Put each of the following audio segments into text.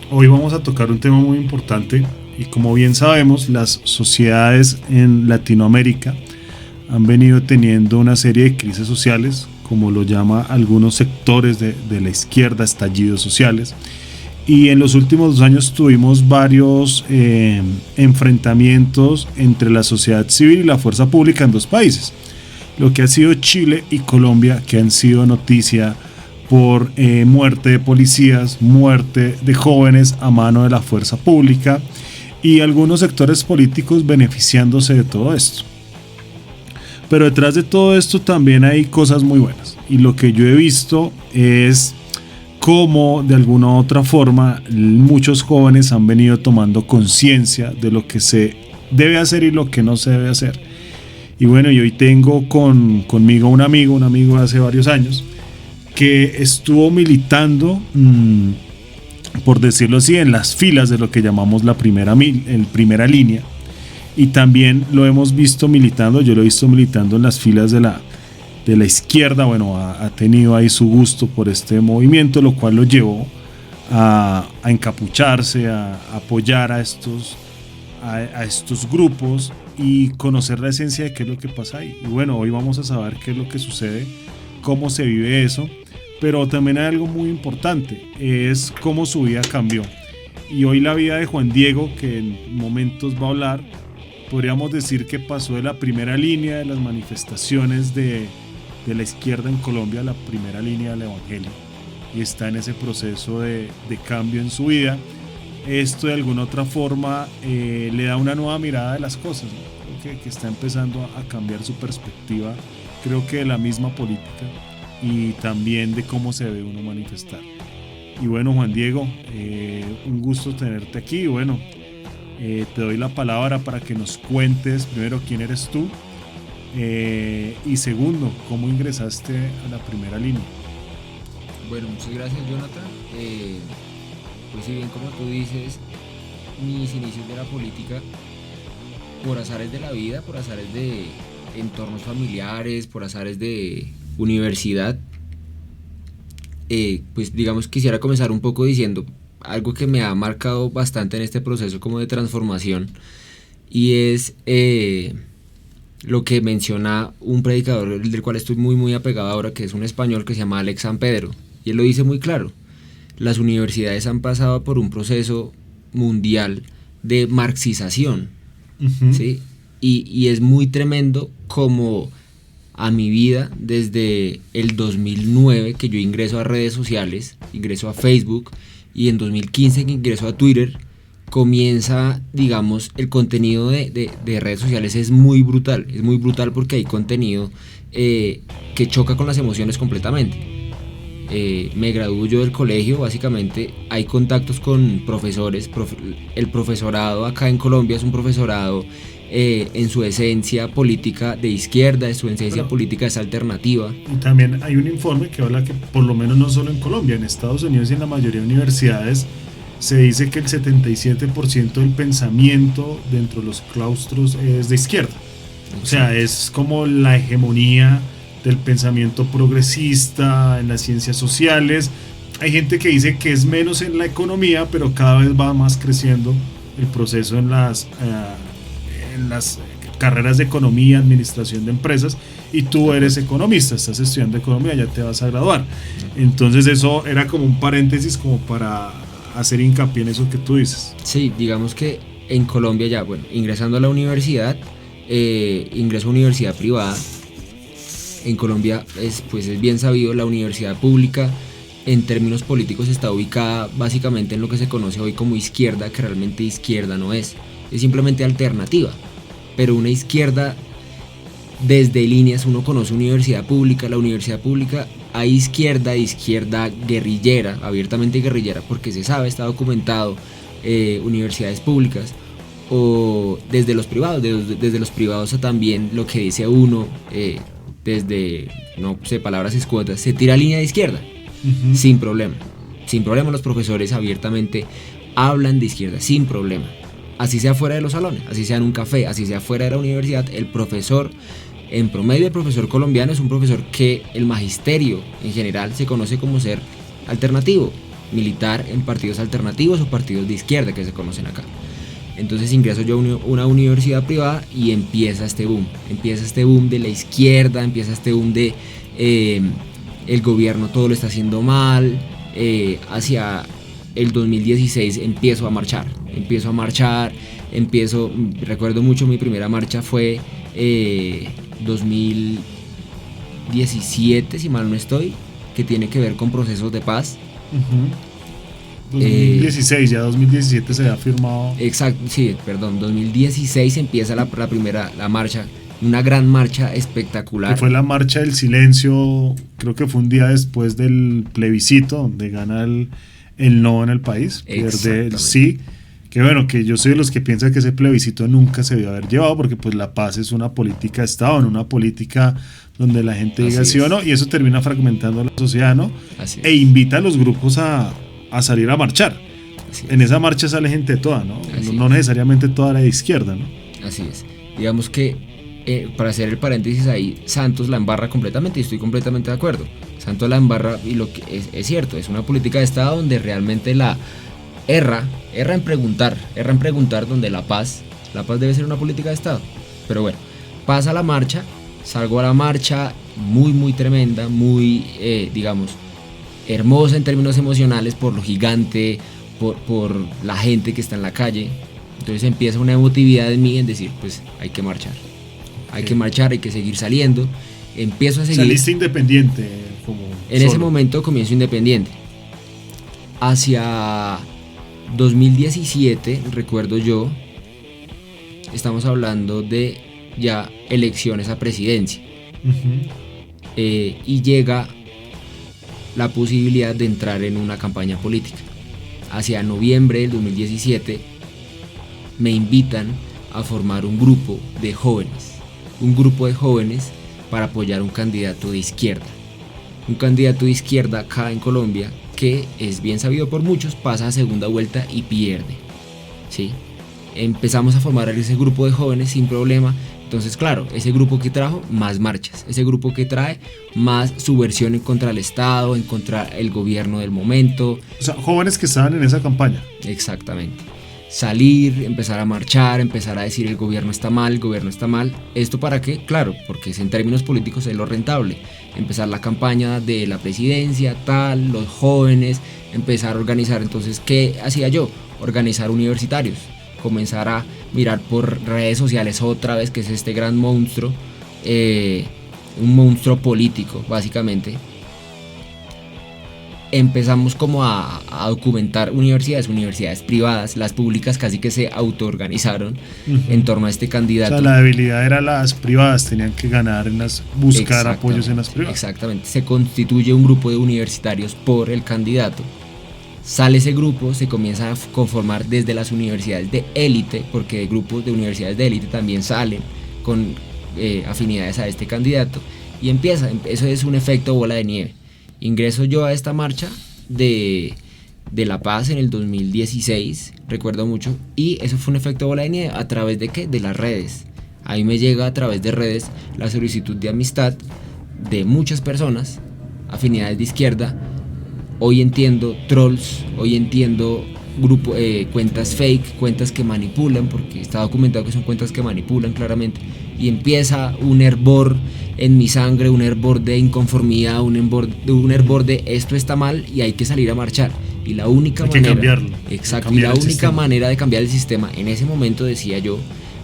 Hoy vamos a tocar un tema muy importante y como bien sabemos, las sociedades en Latinoamérica han venido teniendo una serie de crisis sociales, como lo llama algunos sectores de la izquierda, estallidos sociales. Y en los últimos 2 años tuvimos varios enfrentamientos entre la sociedad civil y la fuerza pública en 2 países. Lo que ha sido Chile y Colombia, que han sido noticia por muerte de policías, muerte de jóvenes a mano de la fuerza pública y algunos sectores políticos beneficiándose de todo esto. Pero detrás de todo esto también hay cosas muy buenas. Y lo que yo he visto es cómo de alguna u otra forma muchos jóvenes han venido tomando conciencia de lo que se debe hacer y lo que no se debe hacer. Y bueno, y hoy tengo conmigo un amigo de hace varios años, que estuvo militando, por decirlo así, en las filas de lo que llamamos la primera línea. Y también lo hemos visto militando, yo lo he visto militando en las filas de la izquierda. Bueno, ha tenido ahí su gusto por este movimiento, lo cual lo llevó a encapucharse, a apoyar a estos grupos y conocer la esencia de qué es lo que pasa ahí. Y bueno, hoy vamos a saber qué es lo que sucede, cómo se vive eso, pero también hay algo muy importante, es cómo su vida cambió. Y hoy la vida de Juan Diego, que en momentos va a hablar, podríamos decir que pasó de la primera línea de las manifestaciones de la izquierda en Colombia a la primera línea del evangelio, y está en ese proceso de cambio en su vida. Esto de alguna otra forma le da una nueva mirada de las cosas, ¿no? Creo que está empezando a cambiar su perspectiva, creo que de la misma política y también de cómo se ve uno manifestar. Y bueno, Juan Diego, un gusto tenerte aquí. Y bueno, te doy la palabra para que nos cuentes primero quién eres tú, y segundo, cómo ingresaste a la primera línea. Bueno, muchas gracias, Jonathan. Pues si bien como tú dices, mis inicios de la política, por azares de la vida, por azares de entornos familiares, por azares de universidad, pues digamos quisiera comenzar un poco diciendo algo que me ha marcado bastante en este proceso como de transformación, y es lo que menciona un predicador del cual estoy muy apegado ahora, que es un español que se llama Alex Sampedro, y él lo dice muy claro: las universidades han pasado por un proceso mundial de marxización, ¿sí? Y es muy tremendo como a mi vida, desde el 2009 que yo ingreso a redes sociales, ingreso a Facebook, y en 2015 que ingreso a Twitter, comienza, digamos, el contenido de redes sociales es muy brutal porque hay contenido que choca con las emociones completamente. Me graduó yo del colegio, básicamente hay contactos con profesores, el profesorado acá en Colombia es un profesorado en su esencia política de izquierda, en su esencia política es alternativa. Y también hay un informe que habla que por lo menos no solo en Colombia, en Estados Unidos y en la mayoría de universidades se dice que el 77% del pensamiento dentro de los claustros es de izquierda. O sea, es como la hegemonía del pensamiento progresista en las ciencias sociales. Hay gente que dice que es menos en la economía, pero cada vez va más creciendo el proceso en las carreras de economía, administración de empresas, y tú eres economista, estás estudiando economía, ya te vas a graduar. Entonces eso era como un paréntesis como para hacer hincapié en eso que tú dices. Sí, digamos que en Colombia ya, bueno, ingresando a la universidad, ingreso a universidad privada. En Colombia es bien sabido, la universidad pública en términos políticos está ubicada básicamente en lo que se conoce hoy como izquierda, que realmente izquierda no es simplemente alternativa, pero una izquierda desde líneas. Uno conoce universidad pública, la universidad pública hay izquierda guerrillera, abiertamente guerrillera, porque se sabe, está documentado, universidades públicas, o desde los privados, desde los privados también lo que dice uno, desde, no sé, palabras escuetas, se tira línea de izquierda, sin problema los profesores abiertamente hablan de izquierda, sin problema, así sea fuera de los salones, así sea en un café, así sea fuera de la universidad. El profesor, en promedio el profesor colombiano es un profesor que el magisterio en general se conoce como ser alternativo, militar en partidos alternativos o partidos de izquierda que se conocen acá. Entonces ingreso yo a una universidad privada y empieza este boom de la izquierda, empieza este boom de el gobierno todo lo está haciendo mal. Hacia el 2016 empiezo a marchar, recuerdo mucho mi primera marcha fue 2017, si mal no estoy, que tiene que ver con procesos de paz. 2016, ya 2017 se ha firmado. Exacto, sí, perdón, 2016 empieza la marcha, una gran marcha espectacular. Que fue la marcha del silencio, creo que fue un día después del plebiscito, donde gana el no en el país, pierde el sí. Que bueno, que yo soy de los que piensan que ese plebiscito nunca se debió haber llevado, porque pues la paz es una política de Estado, no una política donde la gente diga sí o no, y eso termina fragmentando a la sociedad, ¿no? E invita a los grupos a salir a marchar. En esa marcha sale gente toda, ¿no? No necesariamente toda la de izquierda, ¿no? Así es. Digamos que, para hacer el paréntesis ahí, Santos la embarra completamente y estoy completamente de acuerdo. Santos la embarra y lo que es cierto, es una política de Estado donde realmente erra en preguntar donde la paz debe ser una política de Estado. Pero bueno, pasa la marcha, salgo a la marcha muy muy tremenda, muy digamos hermosa en términos emocionales por lo gigante, por la gente que está en la calle. Entonces empieza una emotividad en mí en decir, pues hay que marchar, hay que seguir saliendo. Empiezo a seguir. Saliste independiente en ese momento comienzo independiente. Hacia 2017, recuerdo yo, estamos hablando de ya elecciones a presidencia. Y llega la posibilidad de entrar en una campaña política. Hacia noviembre del 2017 me invitan a formar un grupo de jóvenes para apoyar un candidato de izquierda. Un candidato de izquierda acá en Colombia que es bien sabido por muchos, pasa a segunda vuelta y pierde. ¿Sí? Empezamos a formar ese grupo de jóvenes sin problema. Entonces, claro, ese grupo que trajo más marchas, ese grupo que trae más subversión en contra del Estado, en contra del gobierno del momento. O sea, jóvenes que estaban en esa campaña. Exactamente. Salir, empezar a marchar, empezar a decir el gobierno está mal. ¿Esto para qué? Claro, porque es en términos políticos es lo rentable. Empezar la campaña de la presidencia, los jóvenes, empezar a organizar. Entonces, ¿qué hacía yo? Organizar universitarios. Comenzar a mirar por redes sociales otra vez, que es este gran monstruo, un monstruo político, básicamente. Empezamos como a documentar universidades privadas, las públicas casi que se autoorganizaron en torno a este candidato. O sea, la debilidad era las privadas, tenían que ganar buscar apoyos en las privadas. Exactamente, se constituye un grupo de universitarios por el candidato. Sale ese grupo, se comienza a conformar desde las universidades de élite, porque de grupos de universidades de élite también salen con afinidades a este candidato, y eso es un efecto bola de nieve. Ingreso yo a esta marcha de La Paz en el 2016, recuerdo mucho, y eso fue un efecto bola de nieve. ¿A través de qué? De las redes. Ahí me llega a través de redes la solicitud de amistad de muchas personas, afinidades de izquierda. Hoy entiendo trolls, hoy entiendo cuentas fake, cuentas que manipulan, porque está documentado que son cuentas que manipulan claramente, y empieza un hervor en mi sangre, un hervor de inconformidad, un hervor de esto está mal y hay que salir a marchar. Y la única manera de cambiar el sistema, en ese momento decía yo,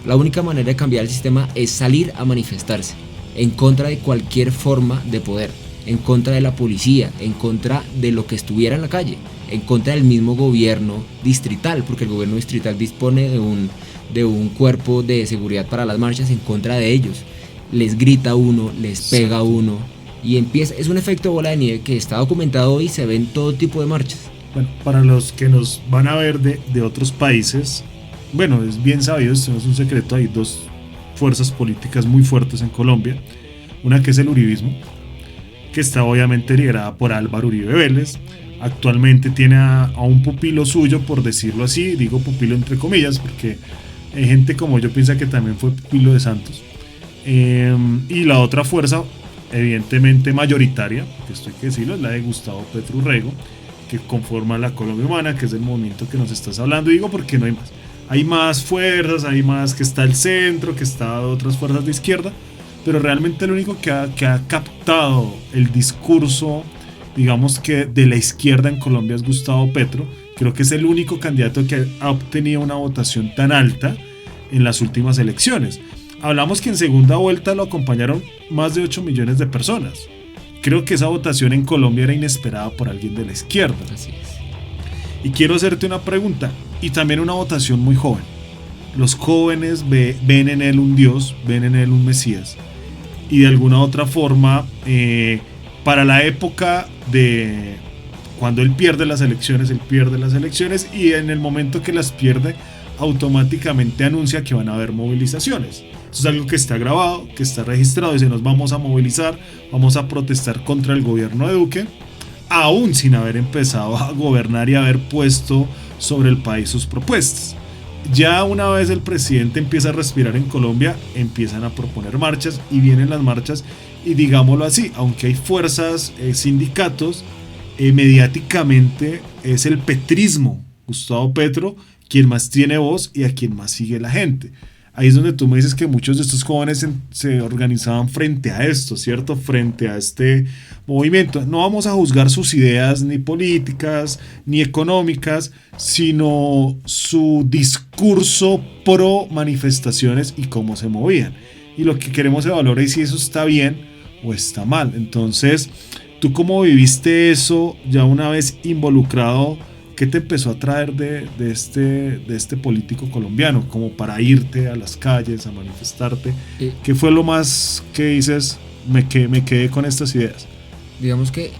la única manera de cambiar el sistema es salir a manifestarse en contra de cualquier forma de poder, en contra de la policía, en contra de lo que estuviera en la calle, en contra del mismo gobierno distrital, porque el gobierno distrital dispone de un cuerpo de seguridad para las marchas, en contra de ellos. Les grita uno, les pega uno, y es un efecto bola de nieve que está documentado hoy y se ve en todo tipo de marchas. Bueno, para los que nos van a ver de otros países, bueno, es bien sabido, esto no es un secreto, hay dos fuerzas políticas muy fuertes en Colombia. Una que es el uribismo, que está obviamente liderada por Álvaro Uribe Vélez. Actualmente tiene a un pupilo suyo, por decirlo así, digo pupilo entre comillas, porque hay gente como yo piensa que también fue pupilo de Santos. Y la otra fuerza, evidentemente mayoritaria, que esto hay que decirlo, es la de Gustavo Petro Urrego, que conforman la Colombia Humana, que es el movimiento que nos estás hablando. Digo porque no hay más. Hay más fuerzas, hay más, que está el centro, que está otras fuerzas de izquierda, pero realmente el único que ha captado el discurso, digamos que de la izquierda en Colombia, es Gustavo Petro. Creo que es el único candidato que ha obtenido una votación tan alta en las últimas elecciones. Hablamos que en segunda vuelta lo acompañaron más de 8 millones de personas. Creo que esa votación en Colombia era inesperada por alguien de la izquierda. Así es. Y quiero hacerte una pregunta, y también una votación muy joven. Los jóvenes ven en él un Dios, ven en él un Mesías, y de alguna otra forma, para la época de cuando él pierde las elecciones, y en el momento que las pierde, automáticamente anuncia que van a haber movilizaciones. Eso es algo que está grabado, que está registrado, y se nos vamos a movilizar, vamos a protestar contra el gobierno de Duque, aún sin haber empezado a gobernar y haber puesto sobre el país sus propuestas. Ya una vez el presidente empieza a respirar en Colombia, empiezan a proponer marchas, y vienen las marchas, y digámoslo así, aunque hay fuerzas, sindicatos, mediáticamente es el petrismo, Gustavo Petro, quien más tiene voz y a quien más sigue la gente. Ahí es donde tú me dices que muchos de estos jóvenes se organizaban frente a esto, ¿cierto? Frente a este movimiento. No vamos a juzgar sus ideas ni políticas ni económicas, sino su discurso pro manifestaciones y cómo se movían. Y lo que queremos evaluar es si eso está bien o está mal. Entonces, ¿tú cómo viviste eso ya una vez involucrado? ¿Qué te empezó a traer de este político colombiano como para irte a las calles, a manifestarte? ¿Qué fue lo más que dices, me quedé con estas ideas? Digamos que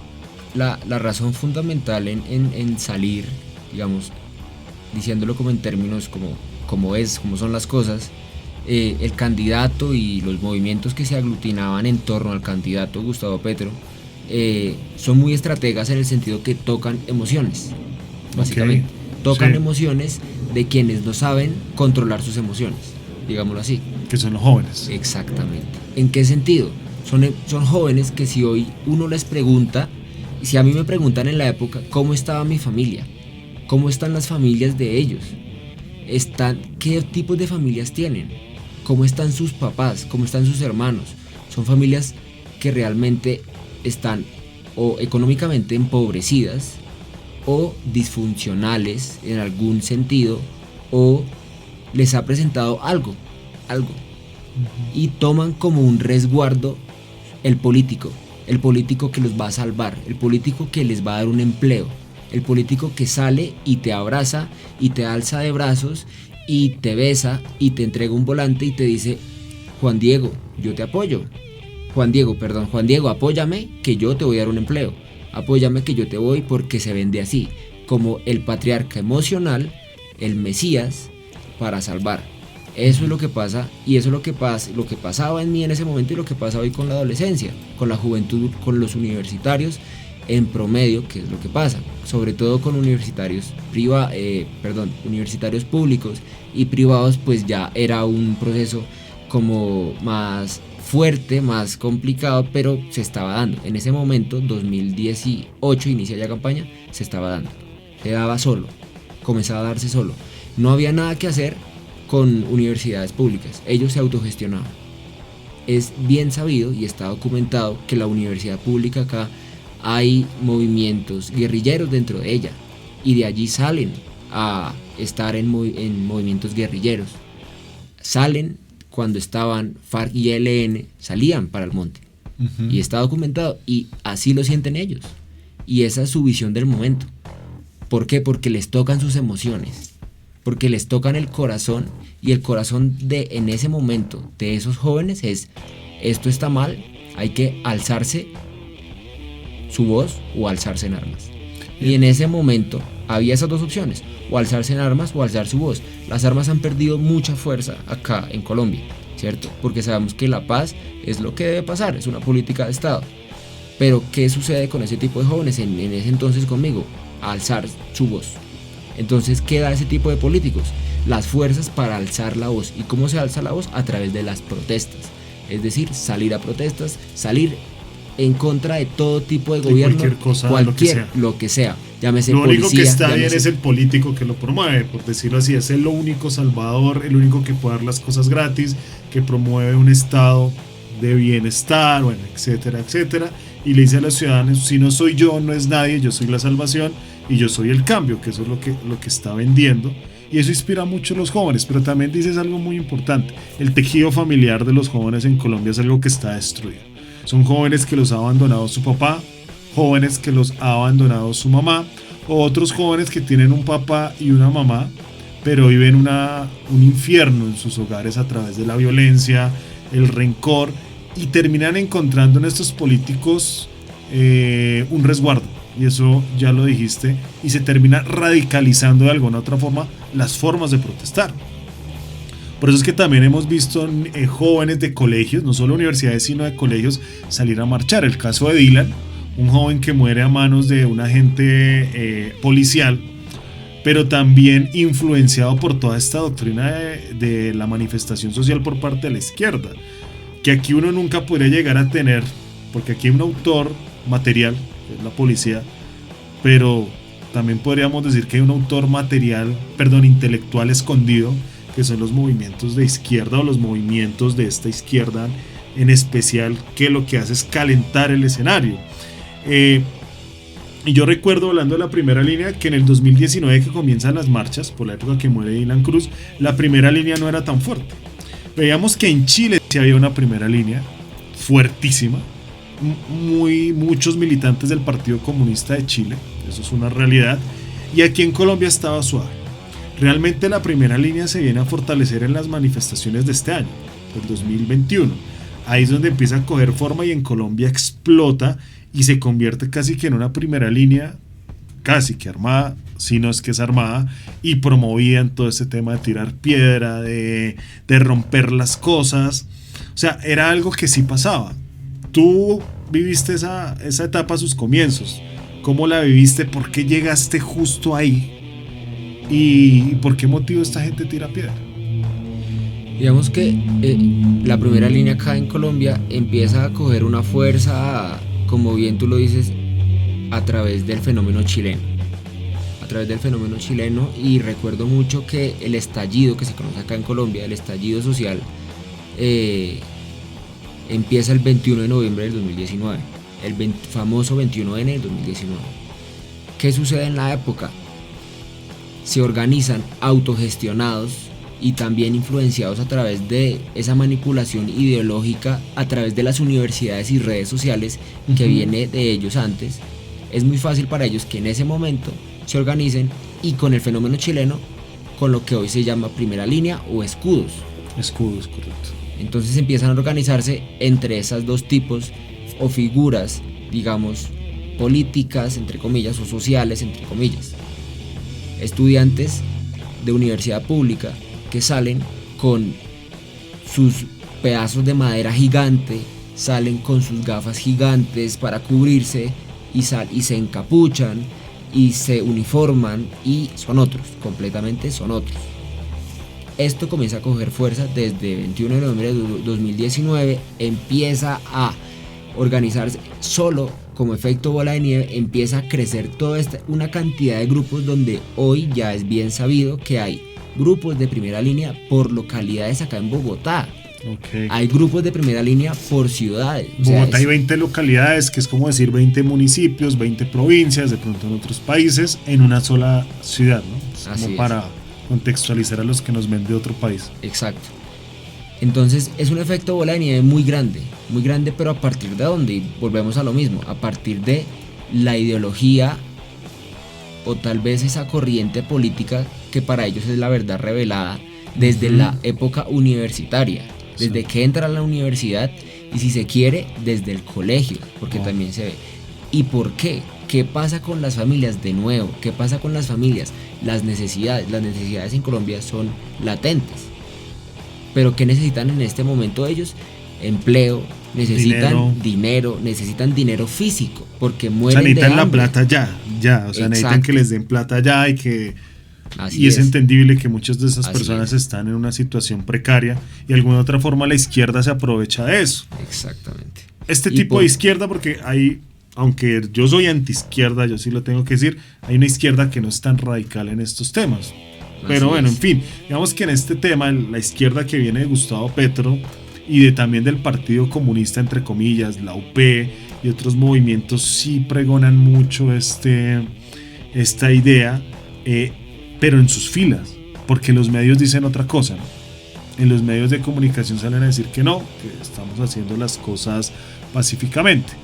la razón fundamental en salir, digamos, diciéndolo como en términos como son las cosas, el candidato y los movimientos que se aglutinaban en torno al candidato Gustavo Petro son muy estrategas en el sentido que tocan emociones. Básicamente, tocan emociones de quienes no saben controlar sus emociones, digámoslo así. Que son los jóvenes. Exactamente. ¿En qué sentido? Son jóvenes que si hoy uno les pregunta, si a mí me preguntan en la época cómo estaba mi familia, cómo están las familias de ellos, qué tipos de familias tienen, cómo están sus papás, cómo están sus hermanos, son familias que realmente están o económicamente empobrecidas, o disfuncionales en algún sentido, o les ha presentado algo, y toman como un resguardo el político que los va a salvar, el político que les va a dar un empleo, el político que sale y te abraza y te alza de brazos y te besa y te entrega un volante y te dice: Juan Diego, yo te apoyo. Juan Diego, apóyame que yo te voy a dar un empleo. Apóyame que yo te voy, porque se vende así, como el patriarca emocional, el Mesías para salvar. Eso es lo que pasa, y eso es lo que pasaba en mí en ese momento, y lo que pasa hoy con la adolescencia, con la juventud, con los universitarios en promedio, que es lo que pasa, sobre todo con universitarios públicos y privados, pues ya era un proceso como más fuerte, más complicado, pero se estaba dando. En ese momento, 2018, inicia ya campaña, se estaba dando. Se daba solo, comenzaba a darse solo. No había nada que hacer con universidades públicas, ellos se autogestionaban. Es bien sabido y está documentado que la universidad pública acá hay movimientos guerrilleros dentro de ella, y de allí salen a estar en movimientos guerrilleros. Salen cuando estaban FARC y ELN, salían para el monte. Y está documentado, y así lo sienten ellos. Y esa es su visión del momento. ¿Por qué? Porque les tocan sus emociones, porque les tocan el corazón, y el corazón en ese momento de esos jóvenes es: esto está mal, hay que alzarse su voz o alzarse en armas. Y en ese momento había esas dos opciones: o alzarse en armas o alzar su voz. Las armas han perdido mucha fuerza acá en Colombia, ¿cierto? Porque sabemos que la paz es lo que debe pasar, es una política de Estado. Pero ¿qué sucede con ese tipo de jóvenes en ese entonces conmigo? Alzar su voz. Entonces, ¿qué da ese tipo de políticos? Las fuerzas para alzar la voz. ¿Y cómo se alza la voz? A través de las protestas. Es decir, salir a protestas, salir en contra de todo tipo de gobierno, cualquier cosa, lo que sea. llámese lo único policía, que está bien llámese... es el político que lo promueve, por decirlo así, es el único salvador, el único que puede dar las cosas gratis, que promueve un estado de bienestar, bueno, etcétera, etcétera, y le dice a los ciudadanos, si no soy yo, no es nadie, yo soy la salvación y yo soy el cambio, que eso es lo que está vendiendo, y eso inspira mucho a los jóvenes. Pero también dices algo muy importante: el tejido familiar de los jóvenes en Colombia es algo que está destruido. Son jóvenes que los ha abandonado su papá, jóvenes que los ha abandonado su mamá, o otros jóvenes que tienen un papá y una mamá, pero viven un infierno en sus hogares a través de la violencia, el rencor, y terminan encontrando en estos políticos un resguardo, y eso ya lo dijiste, y se termina radicalizando de alguna otra forma las formas de protestar. Por eso es que también hemos visto jóvenes de colegios, no solo universidades sino de colegios, salir a marchar. El caso de Dylan, un joven que muere a manos de un agente policial, pero también influenciado por toda esta doctrina de la manifestación social por parte de la izquierda, que aquí uno nunca podría llegar a tener, porque aquí hay un autor material, que es la policía, pero también podríamos decir que hay un autor intelectual escondido, que son los movimientos de izquierda o los movimientos de esta izquierda en especial, que lo que hace es calentar el escenario. Y yo recuerdo, hablando de la primera línea, que en el 2019, que comienzan las marchas, por la época que muere Dylan Cruz, la primera línea no era tan fuerte. Veíamos que en Chile sí había una primera línea fuertísima, muchos militantes del Partido Comunista de Chile, eso es una realidad, y aquí en Colombia estaba suave. Realmente la primera línea se viene a fortalecer en las manifestaciones de este año, del 2021. Ahí es donde empieza a coger forma y en Colombia explota y se convierte casi que en una primera línea, casi que armada, si no es que es armada, y promovida en todo ese tema de tirar piedra, de romper las cosas. O sea, era algo que sí pasaba. Tú viviste esa etapa a sus comienzos. ¿Cómo la viviste? ¿Por qué llegaste justo ahí? ¿Y por qué motivo esta gente tira piedra? Digamos que la primera línea acá en Colombia empieza a coger una fuerza, como bien tú lo dices, a través del fenómeno chileno. Y recuerdo mucho que el estallido que se conoce acá en Colombia, el estallido social, empieza el 21 de noviembre del 2019, el famoso 21N del 2019. ¿Qué sucede en la época? Se organizan autogestionados y también influenciados a través de esa manipulación ideológica a través de las universidades y redes sociales que viene de ellos antes. Es muy fácil para ellos que en ese momento se organicen, y con el fenómeno chileno, con lo que hoy se llama primera línea o escudos. Escudos, correcto. Entonces empiezan a organizarse entre esas dos tipos o figuras, digamos, políticas, entre comillas, o sociales, entre comillas. Estudiantes de universidad pública que salen con sus pedazos de madera gigante, salen con sus gafas gigantes para cubrirse y se encapuchan y se uniforman y son otros, completamente son otros. Esto comienza a coger fuerza desde 21 de noviembre de 2019, empieza a organizarse solo como efecto bola de nieve, empieza a crecer toda una cantidad de grupos donde hoy ya es bien sabido que hay grupos de primera línea por localidades acá en Bogotá. Okay. Hay grupos de primera línea por ciudades. Bogotá hay 20 localidades, que es como decir 20 municipios, 20 provincias, de pronto en otros países, en una sola ciudad, ¿no? Es como para contextualizar a los que nos ven de otro país. Exacto. Entonces es un efecto bola de nieve muy grande, pero a partir de dónde, y volvemos a lo mismo, a partir de la ideología o tal vez esa corriente política que para ellos es la verdad revelada desde la época universitaria, desde que entra a la universidad y, si se quiere, desde el colegio, porque también se ve. ¿Y por qué? ¿Qué pasa con las familias? De nuevo, ¿qué pasa con las familias? Las necesidades en Colombia son latentes. Pero ¿qué necesitan en este momento ellos? Empleo, necesitan dinero, necesitan dinero físico, porque mueren de hambre. Necesitan la plata ya, o sea, necesitan que les den plata ya y es entendible que muchas de esas personas están en una situación precaria y de alguna otra forma la izquierda se aprovecha de eso. Exactamente. Este tipo de izquierda, porque hay aunque yo soy antiizquierda, yo sí lo tengo que decir, hay una izquierda que no es tan radical en estos temas. Pero bueno, en fin, digamos que en este tema, la izquierda que viene de Gustavo Petro y también del Partido Comunista, entre comillas, la UP y otros movimientos sí pregonan mucho esta idea, pero en sus filas, porque los medios dicen otra cosa, ¿no? En los medios de comunicación salen a decir que no, que estamos haciendo las cosas pacíficamente.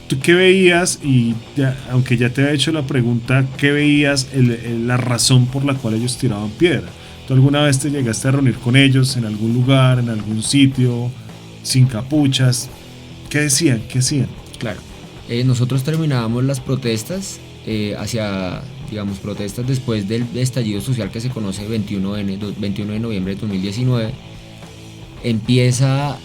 ¿Tú qué veías? Y aunque ya te había hecho la pregunta, ¿qué veías la razón por la cual ellos tiraban piedra? ¿Tú alguna vez te llegaste a reunir con ellos en algún lugar, en algún sitio, sin capuchas? ¿Qué decían? ¿Qué hacían? Claro. Nosotros terminábamos las protestas digamos, protestas después del estallido social que se conoce 21 de noviembre de 2019. Empieza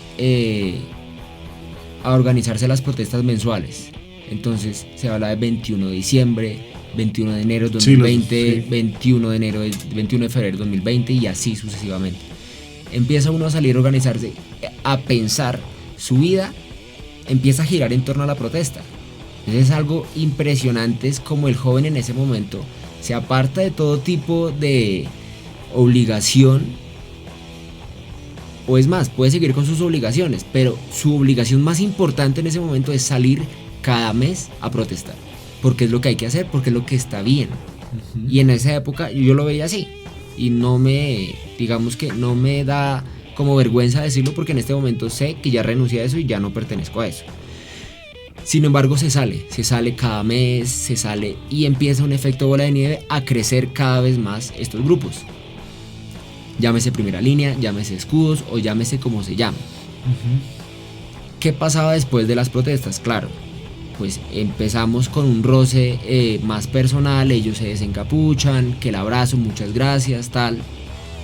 a organizarse las protestas mensuales. Entonces se habla de 21 de diciembre, 21 de enero de 2020, 21 de enero, 21 de febrero de 2020 y así sucesivamente. Empieza uno a salir a organizarse, a pensar, su vida empieza a girar en torno a la protesta. Entonces es algo impresionante, es como el joven en ese momento se aparta de todo tipo de obligación, o es más, puede seguir con sus obligaciones, pero su obligación más importante en ese momento es salir cada mes a protestar, porque es lo que hay que hacer, porque es lo que está bien. Uh-huh. Y en esa época yo lo veía así, y digamos que no me da como vergüenza decirlo, porque en este momento sé que ya renuncié a eso y ya no pertenezco a eso. Sin embargo, se sale cada mes, y empieza un efecto bola de nieve a crecer cada vez más estos grupos. Llámese Primera Línea, llámese Escudos o llámese como se llame. Uh-huh. ¿Qué pasaba después de las protestas? Claro, pues empezamos con un roce más personal, ellos se desencapuchan, que el abrazo, muchas gracias, tal.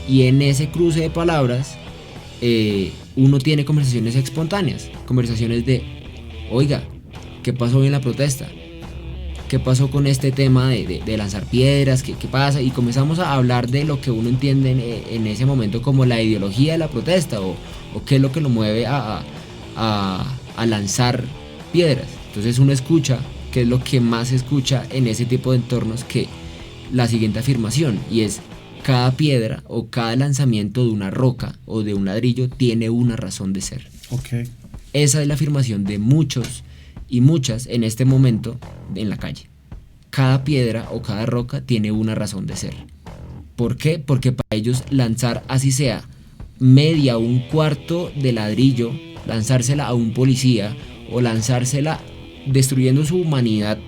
Y en ese cruce de palabras, uno tiene conversaciones espontáneas, conversaciones de, oiga, ¿qué pasó hoy en la protesta? ¿Qué pasó con este tema de lanzar piedras? ¿Qué pasa? Y comenzamos a hablar de lo que uno entiende en ese momento como la ideología de la protesta o qué es lo que lo mueve a lanzar piedras. Entonces uno escucha, que es lo que más se escucha en ese tipo de entornos, que la siguiente afirmación, y es: cada piedra o cada lanzamiento de una roca o de un ladrillo tiene una razón de ser. Okay. Esa es la afirmación de muchos y muchas en este momento en la calle. Cada piedra o cada roca tiene una razón de ser. ¿Por qué? Porque para ellos lanzar, así sea media o un cuarto de ladrillo, lanzársela a un policía o lanzársela destruyendo su humanidad,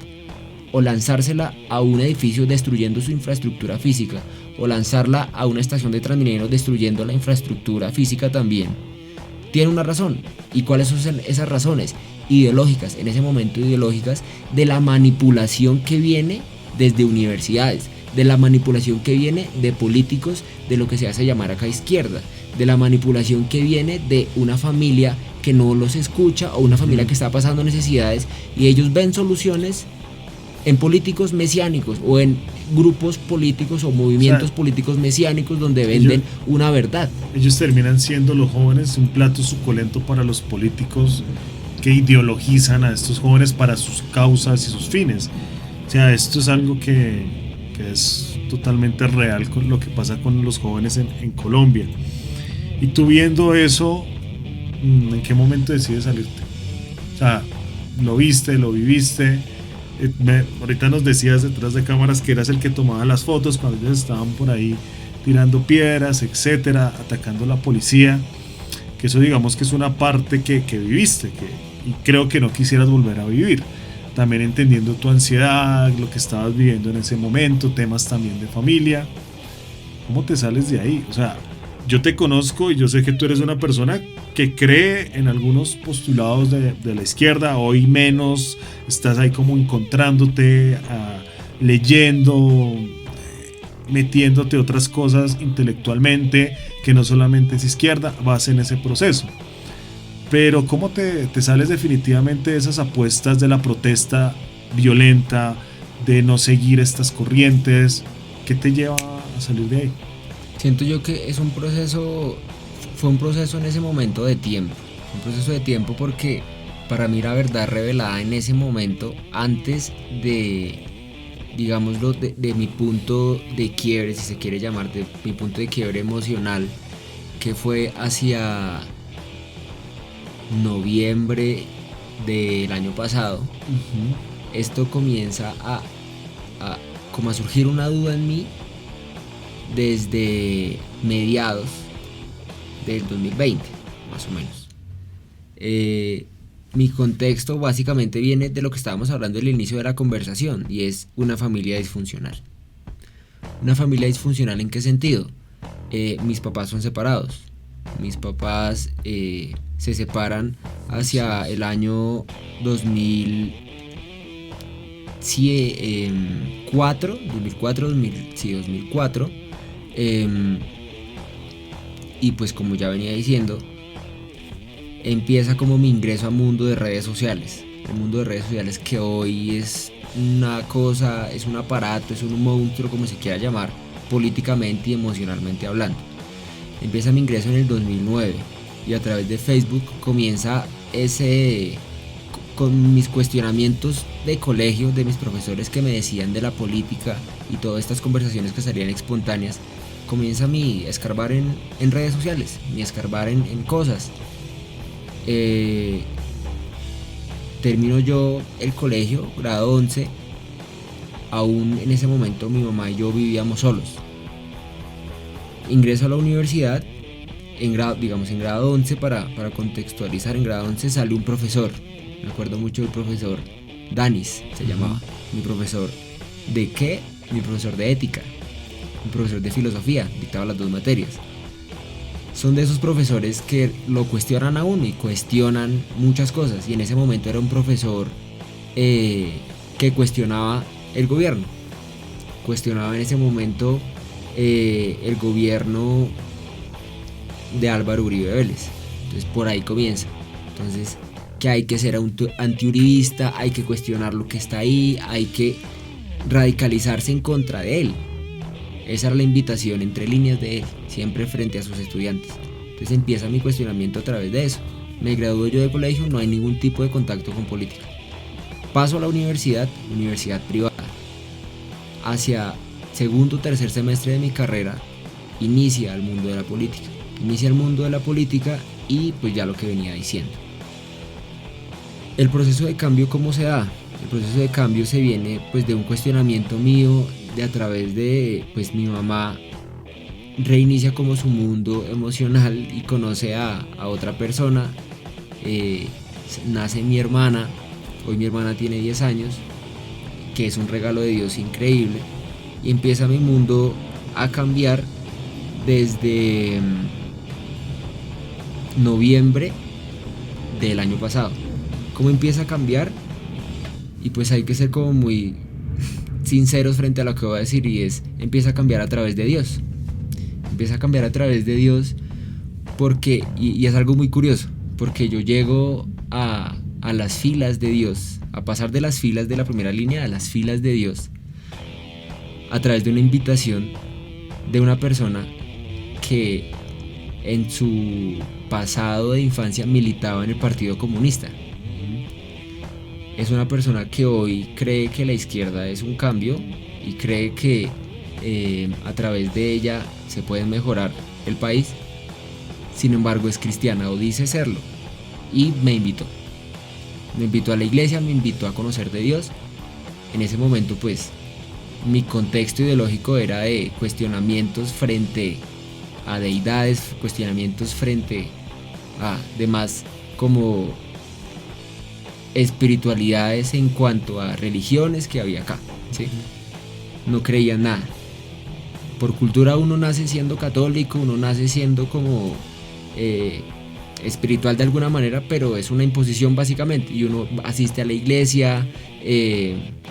o lanzársela a un edificio destruyendo su infraestructura física, o lanzarla a una estación de Transmilenio destruyendo la infraestructura física también, tiene una razón. ¿Y cuáles son esas razones? Ideológicas, en ese momento ideológicas, de la manipulación que viene desde universidades, de la manipulación que viene de políticos de lo que se hace llamar acá izquierda, de la manipulación que viene de una familia que no los escucha o una familia que está pasando necesidades, y ellos ven soluciones en políticos mesiánicos o en grupos políticos o movimientos políticos mesiánicos donde venden una verdad. Ellos terminan siendo, los jóvenes, un plato suculento para los políticos que ideologizan a estos jóvenes para sus causas y sus fines. O sea, esto es algo que es totalmente real con lo que pasa con los jóvenes en Colombia. Y tú viendo eso, ¿en qué momento decides salirte? O sea, lo viste, lo viviste. Ahorita nos decías detrás de cámaras que eras el que tomaba las fotos cuando ellos estaban por ahí tirando piedras, etcétera, atacando a la policía. Que eso, digamos, que es una parte que viviste, y creo que no quisieras volver a vivir. También entendiendo tu ansiedad, lo que estabas viviendo en ese momento, temas también de familia. ¿Cómo te sales de ahí? O sea, yo te conozco y yo sé que tú eres una persona que cree en algunos postulados de la izquierda, hoy menos, estás ahí como encontrándote, leyendo, metiéndote otras cosas intelectualmente, que no solamente es izquierda, vas en ese proceso. Pero ¿cómo te sales definitivamente de esas apuestas de la protesta violenta, de no seguir estas corrientes? ¿Qué te lleva a salir de ahí? Siento yo que fue un proceso en ese momento de tiempo. Un proceso de tiempo porque para mí la verdad revelada en ese momento, antes de, digámoslo, de mi punto de quiebre, si se quiere llamar, de mi punto de quiebre emocional, que fue hacia noviembre del año pasado. Esto comienza como a surgir una duda en mí desde mediados del 2020, más o menos. Mi contexto básicamente viene de lo que estábamos hablando al inicio de la conversación, y es una familia disfuncional. ¿Una familia disfuncional en qué sentido? Mis papás son separados. Mis papás se separan hacia el año 2004, y pues como ya venía diciendo, empieza como mi ingreso al mundo de redes sociales. El mundo de redes sociales, que hoy es una cosa, es un aparato, es un monstruo, como se quiera llamar, políticamente y emocionalmente hablando. Empieza mi ingreso en el 2009 y a través de Facebook comienza con mis cuestionamientos de colegio, de mis profesores que me decían de la política y todas estas conversaciones que salían espontáneas. Comienza mi escarbar en redes sociales, mi escarbar en cosas. Termino yo el colegio, grado 11. Aún en ese momento mi mamá y yo vivíamos solos. Ingreso a la universidad en grado 11. Para contextualizar, en grado 11 sale un profesor. Me acuerdo mucho del profesor Danis, se llamaba. Mi profesor ¿de qué? Mi profesor de ética. Mi profesor de filosofía, dictaba las dos materias. Son de esos profesores que lo cuestionan a uno y cuestionan muchas cosas. Y en ese momento era un profesor que cuestionaba el gobierno. Cuestionaba en ese momento el gobierno de Álvaro Uribe Vélez. Entonces por ahí comienza. Entonces, que hay que ser antiuribista, hay que cuestionar lo que está ahí, hay que radicalizarse en contra de él. Esa era la invitación entre líneas de él, siempre frente a sus estudiantes. Entonces empieza mi cuestionamiento a través de eso. Me gradúo yo de colegio, no hay ningún tipo de contacto con política. Paso a la universidad privada. Hacia segundo o tercer semestre de mi carrera, inicia el mundo de la política. Y pues ya lo que venía diciendo. El proceso de cambio, ¿cómo se da? El proceso de cambio se viene pues de un cuestionamiento mío, de a través de pues mi mamá reinicia como su mundo emocional y conoce a otra persona. Nace mi hermana, hoy mi hermana tiene 10 años, que es un regalo de Dios increíble, y empieza mi mundo a cambiar desde noviembre del año pasado. ¿Cómo empieza a cambiar? Y pues hay que ser como muy sinceros frente a lo que voy a decir, y empieza a cambiar a través de Dios. Empieza a cambiar a través de Dios porque, y es algo muy curioso, porque yo llego a las filas de Dios, a pasar de las filas de la primera línea a las filas de Dios, a través de una invitación de una persona que en su pasado de infancia militaba en el Partido Comunista. Es una persona que hoy cree que la izquierda es un cambio y cree que a través de ella se puede mejorar el país. Sin embargo, es cristiana, o dice serlo, y me invitó a la iglesia, me invitó a conocer de Dios. En ese momento pues mi contexto ideológico era de cuestionamientos frente a deidades, cuestionamientos frente a demás como espiritualidades en cuanto a religiones que había acá, ¿sí? No creía en nada. Por cultura uno nace siendo católico, uno nace siendo como espiritual de alguna manera, pero es una imposición básicamente, y uno asiste a la iglesia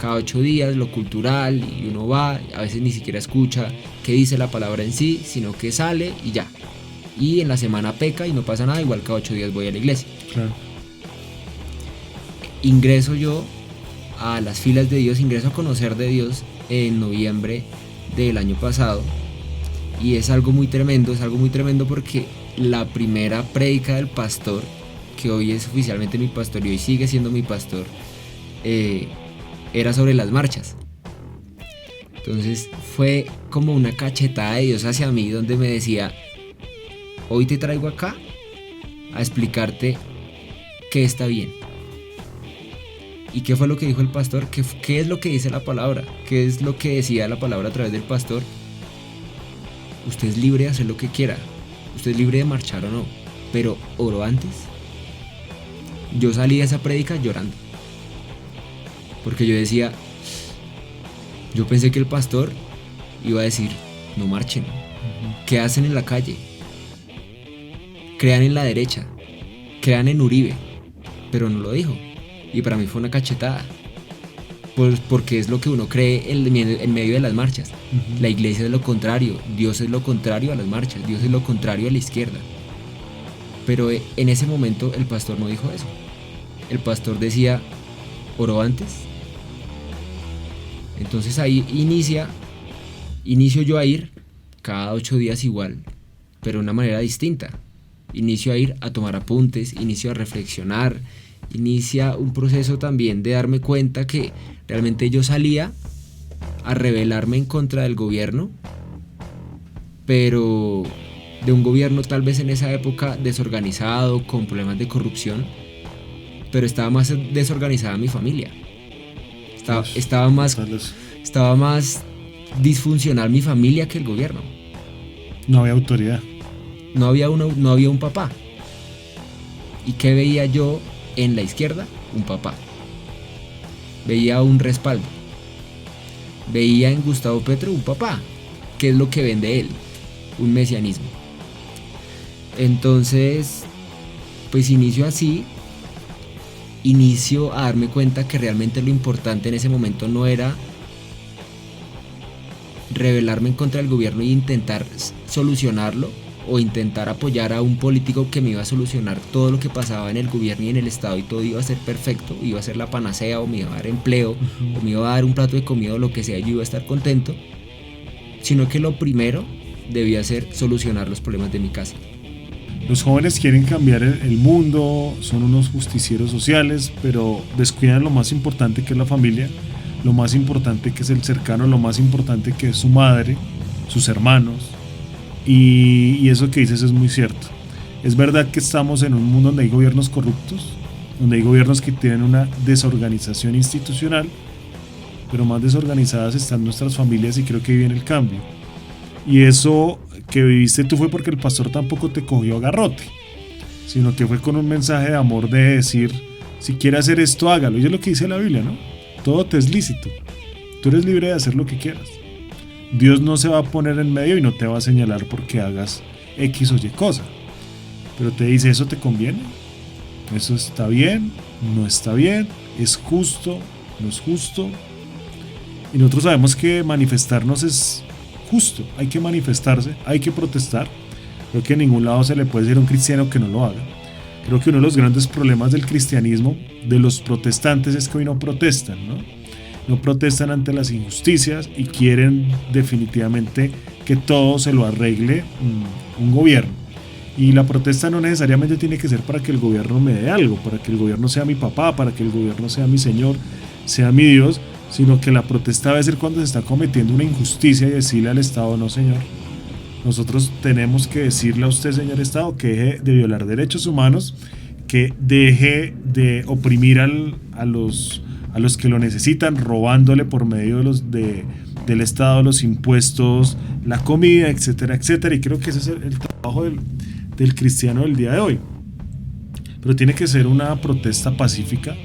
cada 8 días, lo cultural, y uno va, a veces ni siquiera escucha qué dice la palabra en sí, sino que sale y ya. Y en la semana peca y no pasa nada, igual cada 8 días voy a la iglesia. Claro. Ingreso yo a las filas de Dios, ingreso a conocer de Dios en noviembre del año pasado, y es algo muy tremendo porque la primera prédica del pastor que hoy es oficialmente mi pastor y hoy sigue siendo mi pastor, era sobre las marchas. Entonces fue como una cachetada de Dios hacia mí, donde me decía: hoy te traigo acá a explicarte qué está bien. ¿Y qué fue lo que dijo el pastor? ¿Qué es lo que dice la palabra? ¿Qué es lo que decía la palabra a través del pastor? Usted es libre de hacer lo que quiera. Usted es libre de marchar o no. Pero oró antes. Yo salí de esa prédica llorando. Porque yo decía, yo pensé que el pastor iba a decir: no marchen. ¿Qué hacen en la calle? Crean en la derecha. Crean en Uribe. Pero no lo dijo. Y para mí fue una cachetada. Porque es lo que uno cree en medio de las marchas. La iglesia es lo contrario. Dios es lo contrario a las marchas. Dios es lo contrario a la izquierda. Pero en ese momento el pastor no dijo eso. El pastor decía: oró antes. Entonces ahí inicio yo a ir cada 8 días igual, pero de una manera distinta. Inicio a ir a tomar apuntes, inicio a reflexionar, inicia un proceso también de darme cuenta que realmente yo salía a rebelarme en contra del gobierno, pero de un gobierno tal vez en esa época desorganizado, con problemas de corrupción, pero estaba más desorganizada mi familia. Estaba más disfuncional mi familia que el gobierno. No había autoridad. No había un papá. ¿Y qué veía yo en la izquierda? Un papá. Veía un respaldo. Veía en Gustavo Petro un papá. ¿Qué es lo que vende él? Un mesianismo. Entonces, pues inicio a darme cuenta que realmente lo importante en ese momento no era rebelarme en contra del gobierno e intentar solucionarlo o intentar apoyar a un político que me iba a solucionar todo lo que pasaba en el gobierno y en el estado y todo iba a ser perfecto, iba a ser la panacea o me iba a dar empleo o me iba a dar un plato de comida o lo que sea, yo iba a estar contento, sino que lo primero debía ser solucionar los problemas de mi casa. Los jóvenes quieren cambiar el mundo, son unos justicieros sociales, pero descuidan lo más importante que es la familia, lo más importante que es el cercano, lo más importante que es su madre, sus hermanos, y eso que dices es muy cierto. Es verdad que estamos en un mundo donde hay gobiernos corruptos, donde hay gobiernos que tienen una desorganización institucional, pero más desorganizadas están nuestras familias y creo que ahí viene el cambio. Y eso que viviste tú fue porque el pastor tampoco te cogió a garrote, sino que fue con un mensaje de amor de decir: si quiere hacer esto, hágalo. Y es lo que dice la Biblia, ¿no? Todo te es lícito. Tú eres libre de hacer lo que quieras. Dios no se va a poner en medio y no te va a señalar porque hagas X o Y cosa. Pero te dice: ¿eso te conviene? ¿Eso está bien? ¿No está bien? ¿Es justo? ¿No es justo? Y nosotros sabemos que manifestarnos es justo, hay que manifestarse, hay que protestar. Creo que en ningún lado se le puede decir a un cristiano que no lo haga. Creo que uno de los grandes problemas del cristianismo, de los protestantes, es que hoy no protestan, ¿no? No protestan ante las injusticias y quieren definitivamente que todo se lo arregle un gobierno. Y la protesta no necesariamente tiene que ser para que el gobierno me dé algo, para que el gobierno sea mi papá, para que el gobierno sea mi Señor, sea mi Dios, sino que la protesta debe ser cuando se está cometiendo una injusticia y decirle al Estado: no, señor, nosotros tenemos que decirle a usted, señor Estado, que deje de violar derechos humanos, que deje de oprimir a los que lo necesitan, robándole por medio del Estado los impuestos, la comida, etcétera, etcétera. Y creo que ese es el trabajo del cristiano del día de hoy. Pero tiene que ser una protesta pacífica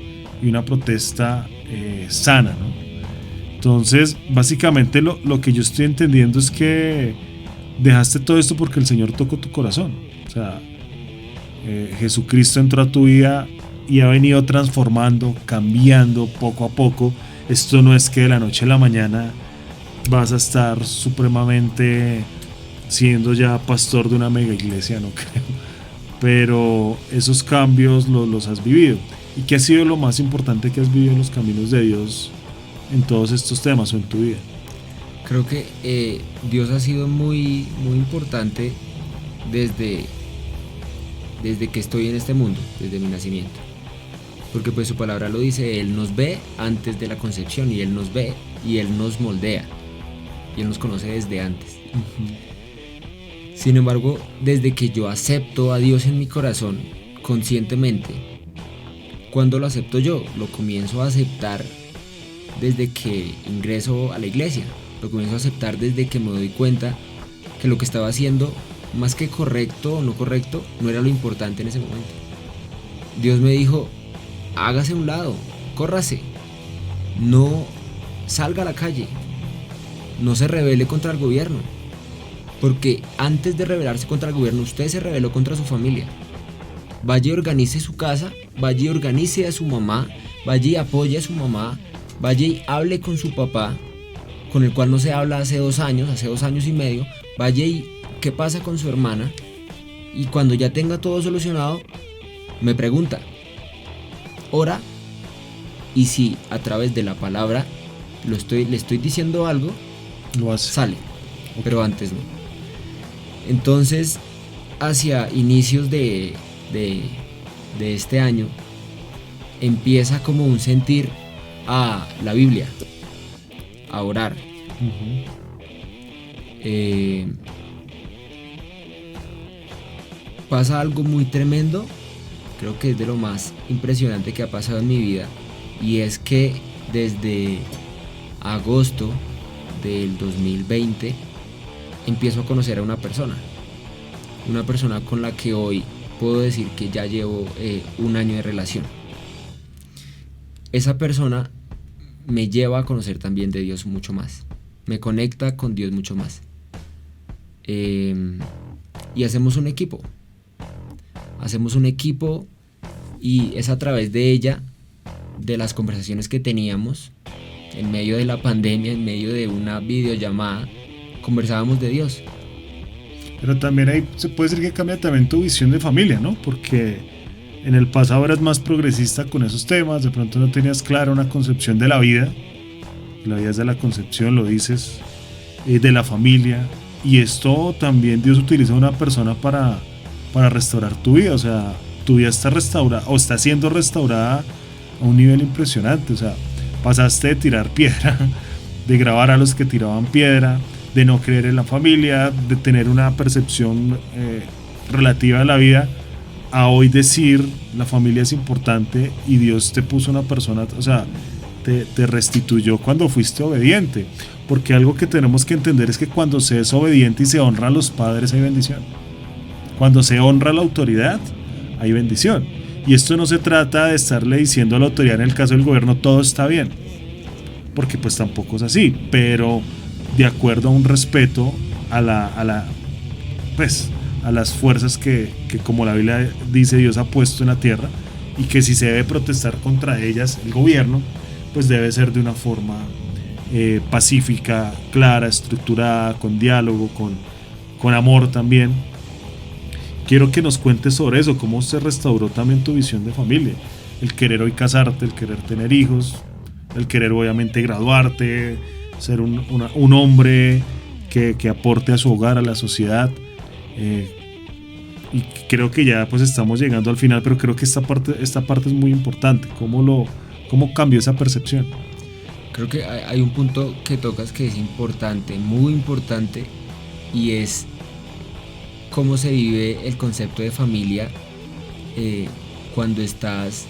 y una protesta sana, ¿no? Entonces, básicamente lo que yo estoy entendiendo es que dejaste todo esto porque el Señor tocó tu corazón. O sea, Jesucristo entró a tu vida y ha venido transformando, cambiando poco a poco. Esto no es que de la noche a la mañana vas a estar supremamente siendo ya pastor de una mega iglesia, no creo. Pero esos cambios los has vivido. ¿Y qué ha sido lo más importante que has vivido en los caminos de Dios en todos estos temas o en tu vida? Creo que Dios ha sido muy, muy importante desde desde que estoy en este mundo, desde mi nacimiento. Porque pues su palabra lo dice, Él nos ve antes de la concepción, y Él nos ve y Él nos moldea, y Él nos conoce desde antes. Sin embargo, desde que yo acepto a Dios en mi corazón, conscientemente, cuando lo acepto yo, lo comienzo a aceptar desde que ingreso a la iglesia, lo comienzo a aceptar desde que me doy cuenta que lo que estaba haciendo, más que correcto o no correcto, no era lo importante en ese momento. Dios me dijo, hágase a un lado, córrase, no salga a la calle, no se rebele contra el gobierno, porque antes de rebelarse contra el gobierno, usted se rebeló contra su familia. Vaya y organice su casa, vaya y organice a su mamá, vaya y apoye a su mamá, vaya y hable con su papá, con el cual no se habla hace 2 años, hace 2 años y medio, vaya y qué pasa con su hermana, y cuando ya tenga todo solucionado, me pregunta, ora, y si a través de la palabra le estoy diciendo algo, Lo hace. sale, pero antes no. Entonces, hacia inicios de este año, empieza como un sentir a la Biblia, a orar. Pasa algo muy tremendo, creo que es de lo más impresionante que ha pasado en mi vida, y es que desde agosto del 2020 empiezo a conocer a una persona con la que hoy puedo decir que ya llevo 1 año de relación. Esa persona me lleva a conocer también de Dios mucho más, me conecta con Dios mucho más, y hacemos un equipo, y es a través de ella, de las conversaciones que teníamos en medio de la pandemia, en medio de una videollamada, conversábamos de Dios. Pero también ahí se puede decir que cambia también tu visión de familia, ¿no? Porque en el pasado eras más progresista con esos temas, de pronto no tenías clara una concepción de la vida es de la concepción, lo dices, de la familia, y esto también Dios utiliza a una persona para restaurar tu vida, o sea, tu vida está restaurada, o está siendo restaurada a un nivel impresionante, o sea, pasaste de tirar piedra, de grabar a los que tiraban piedra, de no creer en la familia, de tener una percepción relativa a la vida, a hoy decir la familia es importante y Dios te puso una persona, o sea, te restituyó cuando fuiste obediente, porque algo que tenemos que entender es que cuando se es obediente y se honra a los padres hay bendición, cuando se honra a la autoridad hay bendición, y esto no se trata de estarle diciendo a la autoridad, en el caso del gobierno todo está bien, porque pues tampoco es así, pero de acuerdo a un respeto a las fuerzas que como la Biblia dice Dios ha puesto en la tierra, y que si se debe protestar contra ellas el gobierno, pues debe ser de una forma pacífica, clara, estructurada, con diálogo, con amor también. Quiero que nos cuentes sobre eso, cómo se restauró también tu visión de familia, el querer hoy casarte, el querer tener hijos, el querer obviamente graduarte, ser un hombre que aporte a su hogar, a la sociedad, y creo que ya pues estamos llegando al final, pero creo que esta parte es muy importante, cómo cambió esa percepción. Creo que hay un punto que tocas que es importante, muy importante, y es cómo se vive el concepto de familia cuando estás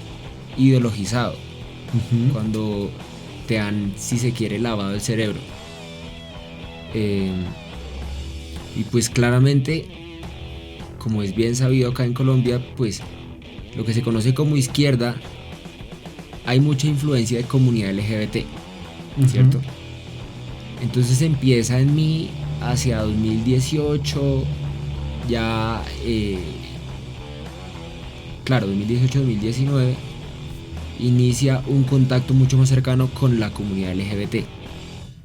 ideologizado, cuando te han, si se quiere, lavado el cerebro. Y pues claramente, como es bien sabido acá en Colombia, pues lo que se conoce como izquierda, hay mucha influencia de comunidad LGBT, ¿cierto? Entonces empieza en mí hacia 2018, ya, claro, 2018-2019, inicia un contacto mucho más cercano con la comunidad LGBT.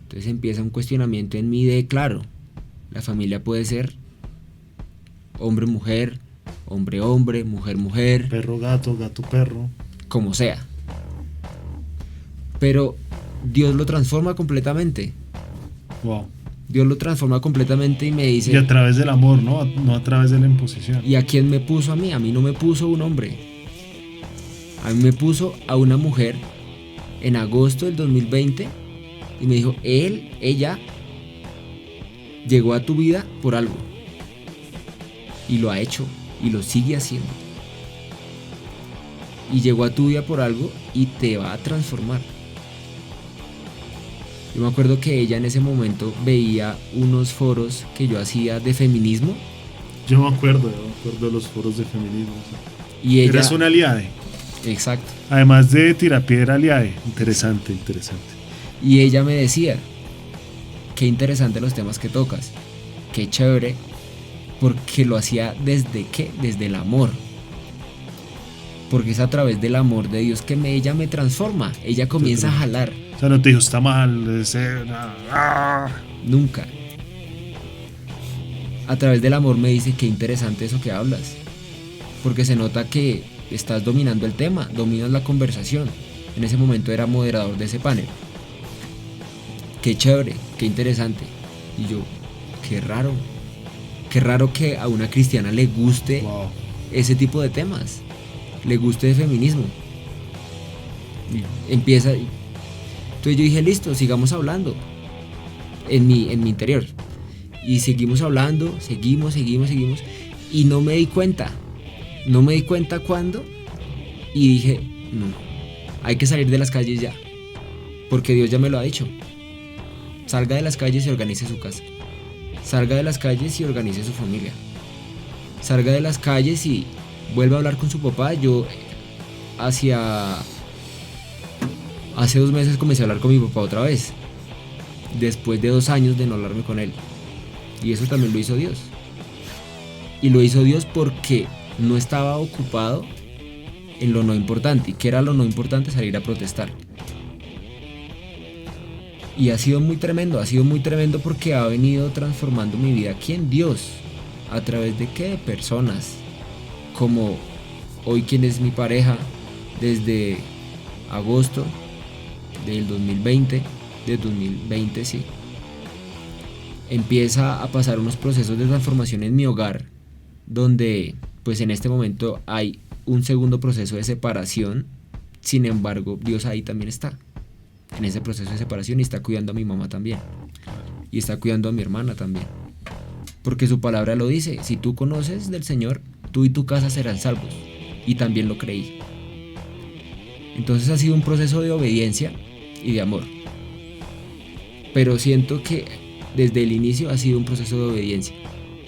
Entonces empieza un cuestionamiento en mí de, claro, la familia puede ser hombre-mujer, hombre-hombre, mujer-mujer, perro-gato, gato-perro, como sea. Pero Dios lo transforma completamente. Wow. Dios lo transforma completamente y me dice... Y a través del amor, ¿no? No a través de la imposición. ¿Y a quién me puso a mí? A mí no me puso un hombre. A mí me puso a una mujer en agosto del 2020 y me dijo, ella llegó a tu vida por algo. Y lo ha hecho y lo sigue haciendo. Y llegó a tu vida por algo y te va a transformar. Yo me acuerdo que ella en ese momento veía unos foros que yo hacía de feminismo. Yo me acuerdo de los foros de feminismo. Sí. Y ella... Eres una aliade. Exacto. Además de tirapiedra aliade. Interesante. Y ella me decía, qué interesante los temas que tocas. Qué chévere. Porque lo hacía ¿desde qué? Desde el amor. Porque es a través del amor de Dios que ella me transforma. Ella comienza a jalar. O sea, no te dijo, está mal. Nunca. A través del amor me dice, qué interesante eso que hablas. Porque se nota que estás dominando el tema, dominas la conversación. En ese momento era moderador de ese panel. Qué chévere, qué interesante. Y yo, qué raro. Qué raro que a una cristiana le guste ese tipo de temas. Le guste el feminismo. Y empieza... Entonces yo dije, listo, sigamos hablando. En mi interior. Y seguimos hablando, seguimos. Y no me di cuenta. No me di cuenta cuándo. Y dije, no, hay que salir de las calles ya. Porque Dios ya me lo ha dicho. Salga de las calles y organice su casa. Salga de las calles y organice su familia. Salga de las calles y vuelva a hablar con su papá. Yo hace 2 meses comencé a hablar con mi papá otra vez. Después de 2 años de no hablarme con él. Y eso también lo hizo Dios. Y lo hizo Dios porque no estaba ocupado en lo no importante. ¿Y qué era lo no importante? Salir a protestar. Y ha sido muy tremendo porque ha venido transformando mi vida. ¿Quién? Dios. ¿A través de qué? De personas. Como hoy, quien es mi pareja desde agosto del 2020, sí. Empieza a pasar unos procesos de transformación en mi hogar, donde pues en este momento hay un segundo proceso de separación. Sin embargo, Dios ahí también está, en ese proceso de separación, y está cuidando a mi mamá también, y está cuidando a mi hermana también, porque su palabra lo dice: si tú conoces del Señor, tú y tu casa serán salvos. Y también lo creí. Entonces ha sido un proceso de obediencia y de amor, pero siento que desde el inicio ha sido un proceso de obediencia,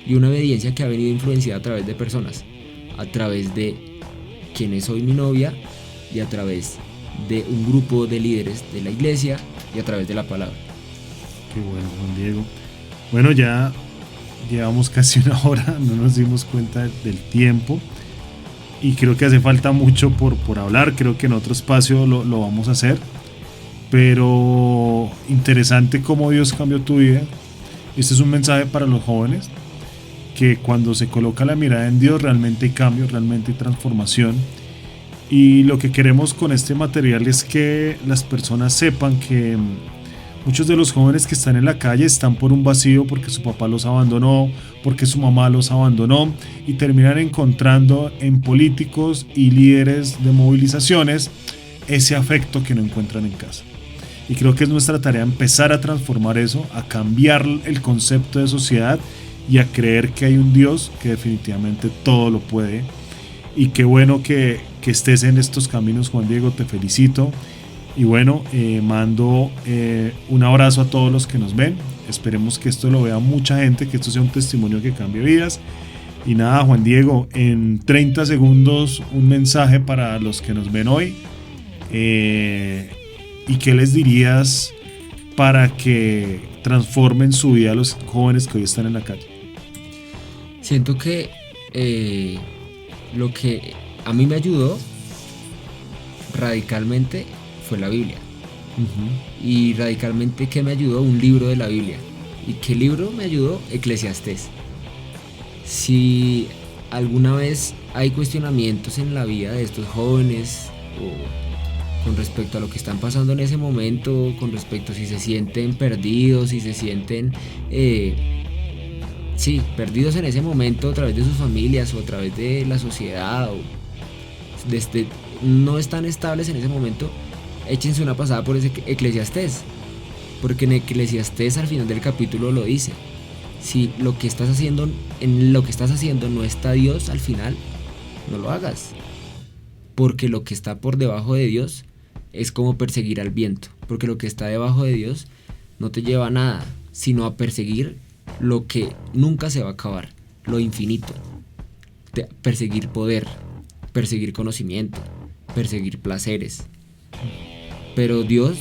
y una obediencia que ha venido influenciada a través de personas, a través de quien es hoy mi novia, y a través de un grupo de líderes de la iglesia, y a través de la palabra. Qué bueno, Juan Diego. Bueno, ya llevamos casi 1 hora, no nos dimos cuenta del tiempo, y creo que hace falta mucho por hablar. Creo que en otro espacio lo vamos a hacer, pero interesante cómo Dios cambió tu vida. Este es un mensaje para los jóvenes, que cuando se coloca la mirada en Dios realmente hay cambio, realmente hay transformación. Y lo que queremos con este material es que las personas sepan que muchos de los jóvenes que están en la calle están por un vacío, porque su papá los abandonó, porque su mamá los abandonó, y terminan encontrando en políticos y líderes de movilizaciones ese afecto que no encuentran en casa. Y creo que es nuestra tarea empezar a transformar eso, a cambiar el concepto de sociedad y a creer que hay un Dios que definitivamente todo lo puede. Y qué bueno que estés en estos caminos, Juan Diego, te felicito. Y bueno, mando un abrazo a todos los que nos ven. Esperemos que esto lo vea mucha gente, que esto sea un testimonio que cambie vidas. Y nada, Juan Diego, en 30 segundos un mensaje para los que nos ven hoy. ¿Y qué les dirías para que transformen su vida a los jóvenes que hoy están en la calle? Siento que lo que a mí me ayudó radicalmente fue la Biblia. Y radicalmente, ¿qué me ayudó? Un libro de la Biblia. ¿Y qué libro me ayudó? Eclesiastés. Si alguna vez hay cuestionamientos en la vida de estos jóvenes, o con respecto a lo que están pasando en ese momento, con respecto a si se sienten perdidos, si se sienten perdidos en ese momento a través de sus familias o a través de la sociedad, o no están estables en ese momento. Échense una pasada por ese Eclesiastés, porque en Eclesiastés al final del capítulo lo dice. Si lo que estás haciendo, en lo que estás haciendo no está Dios al final, no lo hagas, porque lo que está por debajo de Dios es como perseguir al viento, porque lo que está debajo de Dios no te lleva a nada, sino a perseguir lo que nunca se va a acabar, lo infinito, perseguir poder, perseguir conocimiento, perseguir placeres. Pero Dios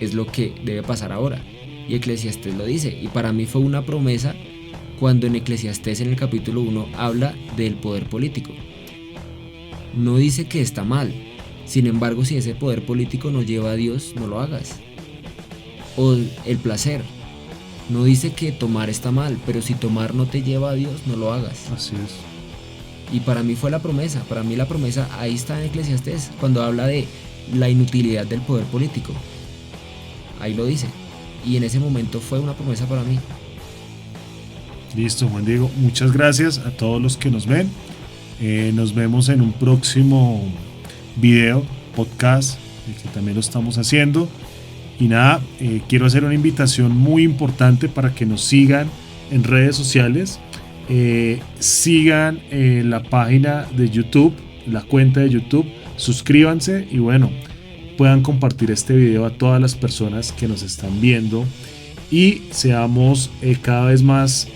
es lo que debe pasar ahora, y Eclesiastés lo dice, y para mí fue una promesa cuando en Eclesiastés en el capítulo 1 habla del poder político. No dice que está mal, sin embargo, si ese poder político no lleva a Dios, no lo hagas. O el placer, no dice que tomar está mal, pero si tomar no te lleva a Dios, no lo hagas. Así es. Y para mí fue la promesa, ahí está en Eclesiastés, cuando habla de la inutilidad del poder político. Ahí lo dice. Y en ese momento fue una promesa para mí. Listo, Juan Diego. Muchas gracias a todos los que nos ven. Nos vemos en un próximo video, podcast, que también lo estamos haciendo. Y nada, quiero hacer una invitación muy importante para que nos sigan en redes sociales. Sigan la página de YouTube, la cuenta de YouTube. Suscríbanse y bueno, puedan compartir este video a todas las personas que nos están viendo y seamos cada vez más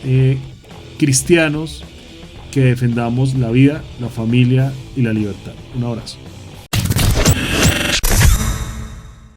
cristianos que defendamos la vida, la familia y la libertad. Un abrazo.